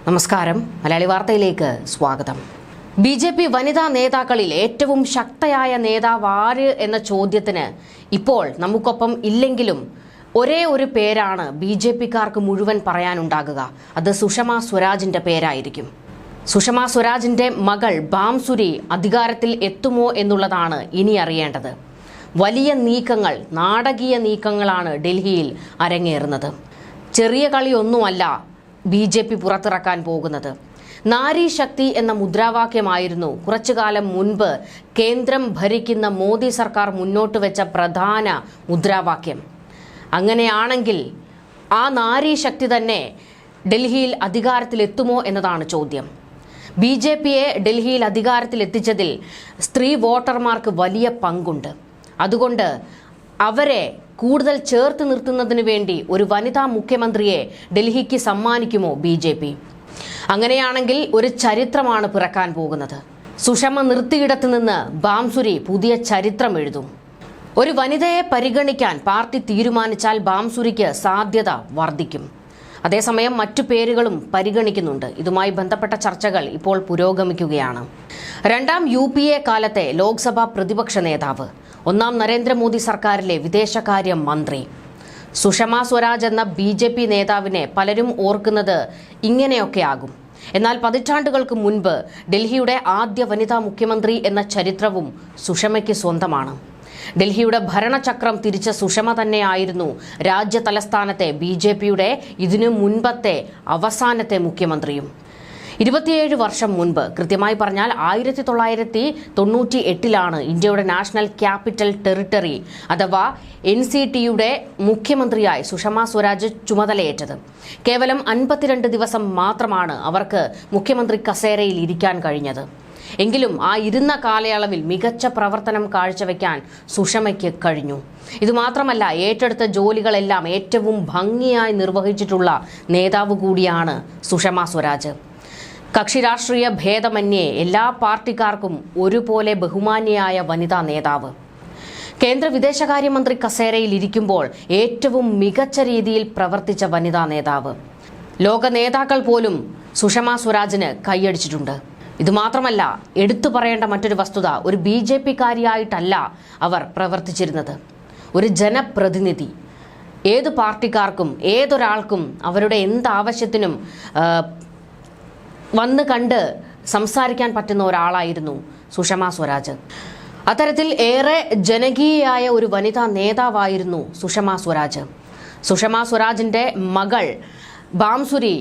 നമസ്കാരം. മലയാളി വാർത്തയിലേക്ക് സ്വാഗതം. ബിജെപി വനിതാ നേതാക്കളിൽ ഏറ്റവും ശക്തയായ നേതാവ് ആര് എന്ന ചോദ്യത്തിന് ഇപ്പോൾ നമുക്കൊപ്പം ഇല്ലെങ്കിലും ഒരേ ഒരു പേരാണ് ബിജെപിക്കാർക്ക് മുഴുവൻ പറയാനുണ്ടാകുക. അത് സുഷമ സ്വരാജിന്റെ പേരായിരിക്കും. സുഷമ സ്വരാജിന്റെ മകൾ ബാംസുരി അധികാരത്തിൽ എത്തുമോ എന്നുള്ളതാണ് ഇനി അറിയേണ്ടത്. വലിയ നീക്കങ്ങൾ, നാടകീയ നീക്കങ്ങളാണ് ഡൽഹിയിൽ അരങ്ങേറുന്നത്. ചെറിയ കളിയൊന്നുമല്ല ബിജെപി പുറത്തിറക്കാൻ പോകുന്നത്. നാരി ശക്തി എന്ന മുദ്രാവാക്യമായിരുന്നു കുറച്ചുകാലം മുൻപ് കേന്ദ്രം ഭരിക്കുന്ന മോദി സർക്കാർ മുന്നോട്ട് വെച്ച പ്രധാന മുദ്രാവാക്യം. അങ്ങനെയാണെങ്കിൽ ആ നാരി ശക്തി തന്നെ ഡൽഹിയിൽ അധികാരത്തിലെത്തുമോ എന്നതാണ് ചോദ്യം. ബിജെപിയെ ഡൽഹിയിൽ അധികാരത്തിലെത്തിച്ചതിൽ സ്ത്രീ വോട്ടർമാർക്ക് വലിയ പങ്കുണ്ട്. അതുകൊണ്ട് അവരെ കൂടുതൽ ചേർത്ത് നിർത്തുന്നതിന് വേണ്ടി ഒരു വനിതാ മുഖ്യമന്ത്രിയെ ഡൽഹിക്ക് സമ്മാനിക്കുമോ ബിജെപി? അങ്ങനെയാണെങ്കിൽ ഒരു ചരിത്രമാണ് പിറക്കാൻ പോകുന്നത്. സുഷമ നിർത്തിയിടത്ത് നിന്ന് ബാംസുരി പുതിയ ചരിത്രം എഴുതും. ഒരു വനിതയെ പരിഗണിക്കാൻ പാർട്ടി തീരുമാനിച്ചാൽ ബാംസുരിക്ക് സാധ്യത വർദ്ധിക്കും. അതേസമയം മറ്റു പേരുകളും പരിഗണിക്കുന്നുണ്ട്. ഇതുമായി ബന്ധപ്പെട്ട ചർച്ചകൾ ഇപ്പോൾ പുരോഗമിക്കുകയാണ്. രണ്ടാം UPA കാലത്തെ ലോക്സഭാ പ്രതിപക്ഷ നേതാവ്, ഒന്നാം നരേന്ദ്രമോദി സർക്കാരിലെ വിദേശകാര്യ മന്ത്രി സുഷമ സ്വരാജ് എന്ന BJP നേതാവിനെ പലരും ഓർക്കുന്നത് ഇങ്ങനെയൊക്കെയാകും. എന്നാൽ പതിറ്റാണ്ടുകൾക്ക് മുൻപ് ഡൽഹിയുടെ ആദ്യ വനിതാ മുഖ്യമന്ത്രി എന്ന ചരിത്രവും സുഷമയ്ക്ക് സ്വന്തമാണ്. ഡൽഹിയുടെ ഭരണചക്രം തിരിച്ച സുഷമ തന്നെയായിരുന്നു രാജ്യ തലസ്ഥാനത്തെ BJPയുടെ ഇതിനു മുൻപത്തെ അവസാനത്തെ മുഖ്യമന്ത്രിയും. 27 വർഷം മുൻപ്, കൃത്യമായി പറഞ്ഞാൽ 1998 ഇന്ത്യയുടെ നാഷണൽ ക്യാപിറ്റൽ ടെറിട്ടറി അഥവാ NCTയുടെ മുഖ്യമന്ത്രിയായി സുഷമ സ്വരാജ് ചുമതലയേറ്റത്. കേവലം 52 ദിവസം മാത്രമാണ് അവർക്ക് മുഖ്യമന്ത്രി കസേരയിൽ ഇരിക്കാൻ കഴിഞ്ഞത്. എങ്കിലും ആ ഇരുന്ന കാലയളവിൽ മികച്ച പ്രവർത്തനം കാഴ്ചവെക്കാൻ സുഷമയ്ക്ക് കഴിഞ്ഞു. ഇതുമാത്രമല്ല, ഏറ്റെടുത്ത ജോലികളെല്ലാം ഏറ്റവും ഭംഗിയായി നിർവഹിച്ചിട്ടുള്ള നേതാവ് കൂടിയാണ് സുഷമ സ്വരാജ്. കക്ഷി രാഷ്ട്രീയ ഭേദമന്യേ എല്ലാ പാർട്ടിക്കാർക്കും ഒരുപോലെ ബഹുമാന്യയായ വനിതാ നേതാവ്. കേന്ദ്ര വിദേശകാര്യമന്ത്രി കസേരയിൽ ഇരിക്കുമ്പോൾ ഏറ്റവും മികച്ച രീതിയിൽ പ്രവർത്തിച്ച വനിതാ നേതാവ്. ലോക നേതാക്കൾ പോലും സുഷമ സ്വരാജിന് കൈയടിച്ചിട്ടുണ്ട്. ഇതുമാത്രമല്ല, എടുത്തു പറയേണ്ട മറ്റൊരു വസ്തുത, ഒരു BJPക്കാരിയായിട്ടല്ല അവർ പ്രവർത്തിച്ചിരുന്നത്. ഒരു ജനപ്രതിനിധി. ഏത് പാർട്ടിക്കാർക്കും ഏതൊരാൾക്കും അവരുടെ എന്താവശ്യത്തിനും വന്ന് കണ്ട് സംസാരിക്കാൻ പറ്റുന്ന ഒരാളായിരുന്നു സുഷമ സ്വരാജ്. അത്തരത്തിൽ ഏറെ ജനകീയയായ ഒരു വനിതാ നേതാവായിരുന്നു സുഷമ സ്വരാജ്. സുഷമ സ്വരാജിന്റെ മകൾ ബാംസുരി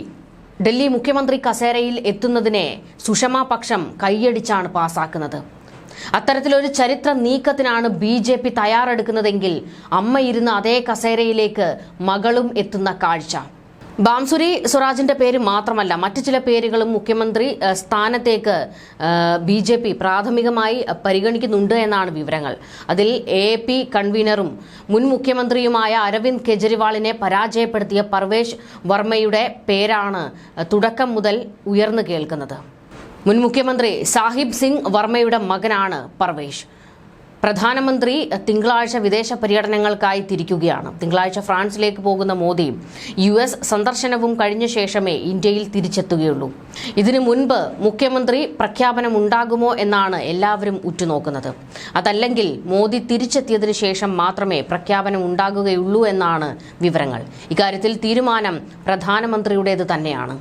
ഡൽഹി മുഖ്യമന്ത്രി കസേരയിൽ എത്തുന്നതിനെ സുഷമ പക്ഷം കൈയടിച്ചാണ് പാസാക്കുന്നത്. അത്തരത്തിലൊരു ചരിത്ര നീക്കത്തിനാണ് BJP തയ്യാറെടുക്കുന്നതെങ്കിൽ അമ്മയിരുന്ന അതേ കസേരയിലേക്ക് മകളും എത്തുന്ന കാഴ്ച. ബാംസുരി സ്വരാജിന്റെ പേര് മാത്രമല്ല, മറ്റു ചില പേരുകളും മുഖ്യമന്ത്രി സ്ഥാനത്തേക്ക് BJP പ്രാഥമികമായി പരിഗണിക്കുന്നുണ്ട് എന്നാണ് വിവരങ്ങൾ. അതിൽ AAP കൺവീനറും മുൻ മുഖ്യമന്ത്രിയുമായ അരവിന്ദ് കെജ്രിവാളിനെ പരാജയപ്പെടുത്തിയ പർവേഷ് വർമ്മയുടെ പേരാണ് തുടക്കം മുതൽ ഉയർന്നു കേൾക്കുന്നത്. മുൻ മുഖ്യമന്ത്രി സാഹിബ് സിംഗ് വർമ്മയുടെ മകനാണ് പർവേഷ്. പ്രധാനമന്ത്രി തിങ്കളാഴ്ച വിദേശ പര്യടനങ്ങൾക്കായി തിരിക്കുകയാണ്. തിങ്കളാഴ്ച ഫ്രാൻസിലേക്ക് പോകുന്ന മോദി US സന്ദർശനവും കഴിഞ്ഞ ശേഷമേ ഇന്ത്യയിൽ തിരിച്ചെത്തുകയുള്ളൂ. ഇതിനു മുൻപ് മുഖ്യമന്ത്രി പ്രഖ്യാപനമുണ്ടാകുമോ എന്നാണ് എല്ലാവരും ഉറ്റുനോക്കുന്നത്. അതല്ലെങ്കിൽ മോദി തിരിച്ചെത്തിയതിനു ശേഷം മാത്രമേ പ്രഖ്യാപനം ഉണ്ടാകുകയുള്ളൂ എന്നാണ് വിവരങ്ങൾ. ഇക്കാര്യത്തിൽ തീരുമാനം പ്രധാനമന്ത്രിയുടേത് തന്നെയാണ്.